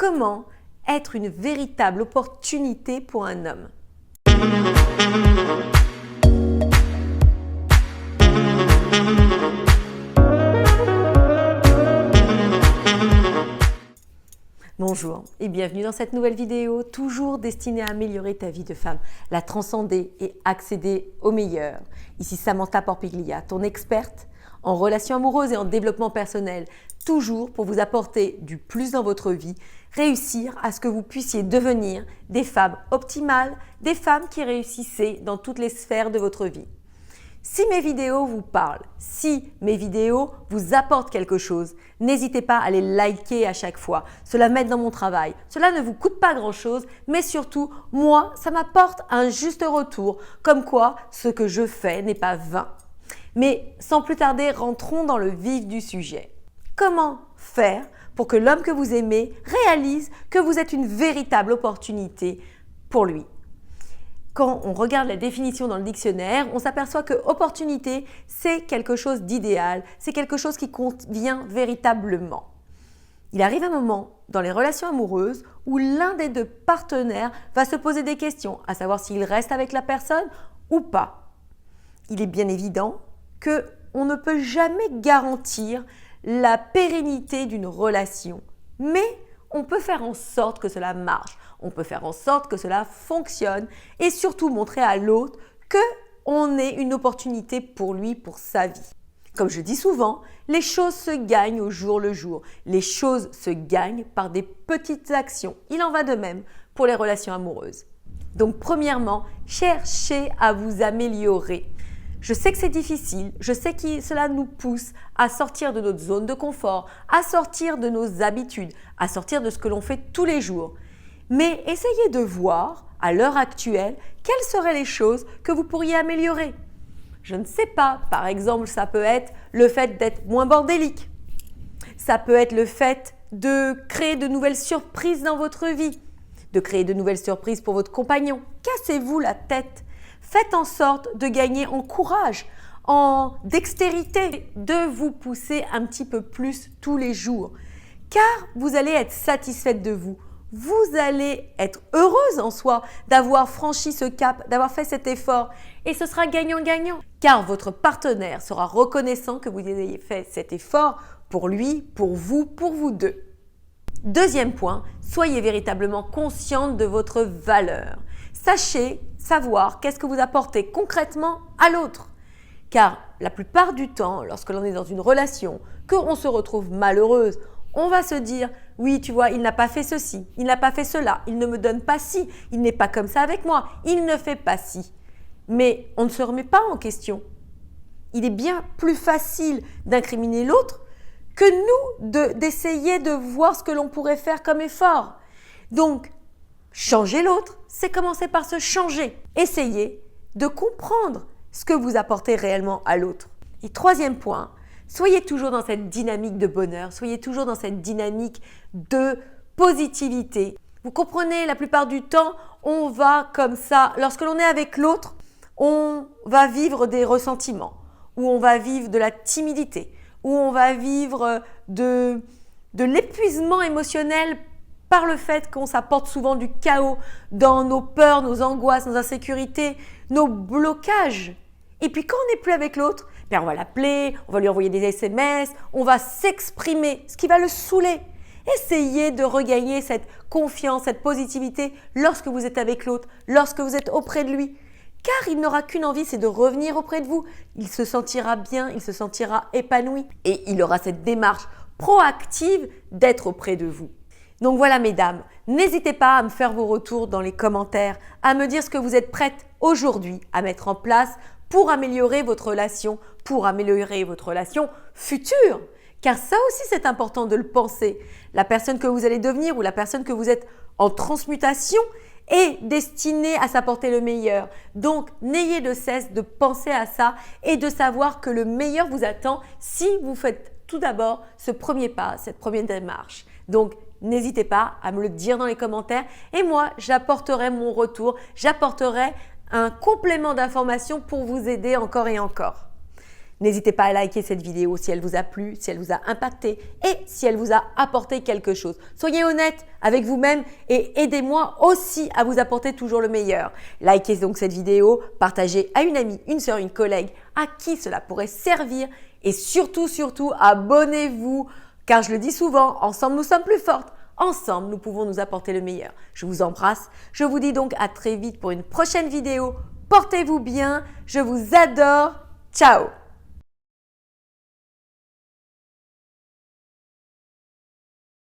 Comment être une véritable opportunité pour un homme? Bonjour et bienvenue dans cette nouvelle vidéo, toujours destinée à améliorer ta vie de femme, la transcender et accéder au meilleur. Ici Samantha Porpiglia, ton experte en relations amoureuses et en développement personnel, toujours pour vous apporter du plus dans votre vie, réussir à ce que vous puissiez devenir des femmes optimales, des femmes qui réussissent dans toutes les sphères de votre vie. Si mes vidéos vous parlent, si mes vidéos vous apportent quelque chose, n'hésitez pas à les liker à chaque fois. Cela m'aide dans mon travail. Cela ne vous coûte pas grand-chose, mais surtout, moi, ça m'apporte un juste retour, comme quoi ce que je fais n'est pas vain. Mais sans plus tarder, rentrons dans le vif du sujet. Comment faire pour que l'homme que vous aimez réalise que vous êtes une véritable opportunité pour lui? Quand on regarde la définition dans le dictionnaire, on s'aperçoit que opportunité, c'est quelque chose d'idéal, c'est quelque chose qui convient véritablement. Il arrive un moment dans les relations amoureuses où l'un des deux partenaires va se poser des questions, à savoir s'il reste avec la personne ou pas. Il est bien évident qu'on ne peut jamais garantir la pérennité d'une relation, mais on peut faire en sorte que cela marche. On peut faire en sorte que cela fonctionne et surtout montrer à l'autre qu'on est une opportunité pour lui, pour sa vie. Comme je dis souvent, les choses se gagnent au jour le jour. Les choses se gagnent par des petites actions. Il en va de même pour les relations amoureuses. Donc premièrement, cherchez à vous améliorer. Je sais que c'est difficile, je sais que cela nous pousse à sortir de notre zone de confort, à sortir de nos habitudes, à sortir de ce que l'on fait tous les jours. Mais essayez de voir, à l'heure actuelle, quelles seraient les choses que vous pourriez améliorer. Je ne sais pas, par exemple, ça peut être le fait d'être moins bordélique. Ça peut être le fait de créer de nouvelles surprises dans votre vie, de créer de nouvelles surprises pour votre compagnon. Cassez-vous la tête. Faites en sorte de gagner en courage, en dextérité, de vous pousser un petit peu plus tous les jours. Car vous allez être satisfaite de vous. Vous allez être heureuse en soi d'avoir franchi ce cap, d'avoir fait cet effort et ce sera gagnant-gagnant car votre partenaire sera reconnaissant que vous ayez fait cet effort pour lui, pour vous deux. Deuxième point, soyez véritablement consciente de votre valeur. Sachez savoir qu'est-ce que vous apportez concrètement à l'autre. Car la plupart du temps, lorsque l'on est dans une relation, qu'on se retrouve malheureuse, on va se dire « oui, tu vois, il n'a pas fait ceci, il n'a pas fait cela, il ne me donne pas ci, il n'est pas comme ça avec moi, il ne fait pas ci. » Mais on ne se remet pas en question. Il est bien plus facile d'incriminer l'autre que nous d'essayer de voir ce que l'on pourrait faire comme effort. Donc, changer l'autre, c'est commencer par se changer. Essayez de comprendre ce que vous apportez réellement à l'autre. Et troisième point, soyez toujours dans cette dynamique de bonheur, soyez toujours dans cette dynamique de positivité. Vous comprenez, la plupart du temps, on va comme ça. Lorsque l'on est avec l'autre, on va vivre des ressentiments, ou on va vivre de la timidité, ou on va vivre de l'épuisement émotionnel par le fait qu'on s'apporte souvent du chaos dans nos peurs, nos angoisses, nos insécurités, nos blocages. Et puis quand on n'est plus avec l'autre, on va l'appeler, on va lui envoyer des SMS, on va s'exprimer, ce qui va le saouler. Essayez de regagner cette confiance, cette positivité lorsque vous êtes avec l'autre, lorsque vous êtes auprès de lui. Car il n'aura qu'une envie, c'est de revenir auprès de vous. Il se sentira bien, il se sentira épanoui et il aura cette démarche proactive d'être auprès de vous. Donc voilà mesdames, n'hésitez pas à me faire vos retours dans les commentaires, à me dire ce que vous êtes prêtes aujourd'hui à mettre en place pour améliorer votre relation future. Car ça aussi, c'est important de le penser. La personne que vous allez devenir ou la personne que vous êtes en transmutation est destinée à s'apporter le meilleur. Donc, n'ayez de cesse de penser à ça et de savoir que le meilleur vous attend si vous faites tout d'abord ce premier pas, cette première démarche. Donc, n'hésitez pas à me le dire dans les commentaires et moi, j'apporterai mon retour, j'apporterai un complément d'information pour vous aider encore et encore. N'hésitez pas à liker cette vidéo si elle vous a plu, si elle vous a impacté et si elle vous a apporté quelque chose. Soyez honnête avec vous-même et aidez-moi aussi à vous apporter toujours le meilleur. Likez donc cette vidéo, partagez à une amie, une sœur, une collègue à qui cela pourrait servir et surtout, abonnez-vous car je le dis souvent, ensemble nous sommes plus fortes. Ensemble, nous pouvons nous apporter le meilleur. Je vous embrasse. Je vous dis donc à très vite pour une prochaine vidéo. Portez-vous bien. Je vous adore. Ciao!